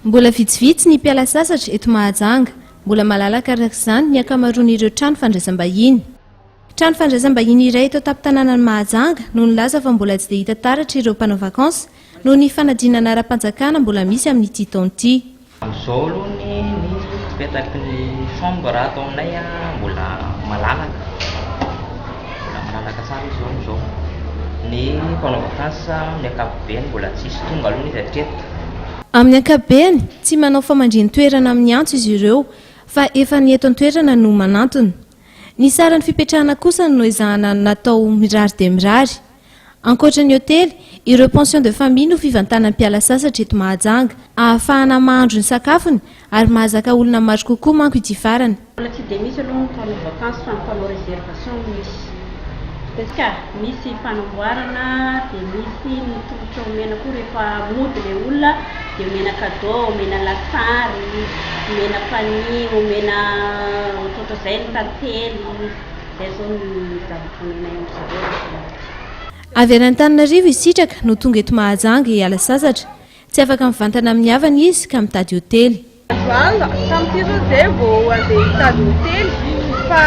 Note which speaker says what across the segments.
Speaker 1: Mbola vitsivitsy ny mpiala sasatra eto Mahajanga, mbola malalaka arak'izany ny ankamaroan'ireo trano fandraisam-bahiny. Trano fandraisam-bahiny iray eto an-tampon-tanànan'ny Mahajanga no nilaza fa mbola tsy dia hita taratra ireo mpanao vakansa noho ny fanadinana ara-panjakana mbola misy amin'ity taona ity.
Speaker 2: Amin'izao aloha ny petaky ny chambre atao aminay mbola malalaka tsara izy amin'izao. Ny mpanao vakansa amin'ny ankapobeny mbola tsisy tonga aloha izy hatreto.
Speaker 1: Amin'ny ankapobeny tsy manao famandrian-toerana amin'ny antso izy ireo fa efa ny eto an-toerana no manantona. Ny saran'ny fipetrahana kosa no ezahana natao mirary dia mirary. Ankoatra ny hotely, ireo pension de famille no fivantanan'ny mpiala sasatra eto Mahajanga, ahafahana mahandro ny sakafony ary mahazaka olona maro kokoa manko ity farany.
Speaker 3: Mbola tsy dia misy aloha mpanao vakansa fa mpanao réservation misy. Ka misy fanamboarana dia misy mitolotra omena koa rehefa mody ilay olona dia omena cadeau, omena lasary, omena panier, omena ohatrohatra izay ny tantely, izay zao ny zavatra omena eo amin'izareo.
Speaker 1: Avy any Antananarivo isitraka no tonga eto Mahajanga hiala sasatra. Tsy afaka mivantana amin'ny havana izy ka mitady hotely.
Speaker 4: Tamin'ity zao izay vao andeha hitady hotely fa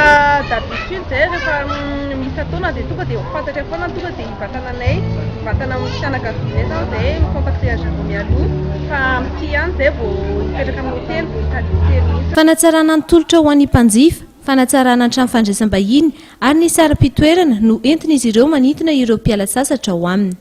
Speaker 4: d'habitude izay rehefa misy ataona dia tonga dia fantatra foana tonga dia hivantananay, hivantana amin'ny fianakavianay zao izay micontacter zareo mialoha fa amin'ity ihany izay vao hipetraka amin'ny hotely vao hitady hotely.
Speaker 1: Fanatsarana ny tolotra ho an'ny mpanjifa, fanatsarana ny trano fandraisam-bahiny ary ny saram-pitoerana no entin'izy ireo manintona ireo mpiala sasatra ao aminy.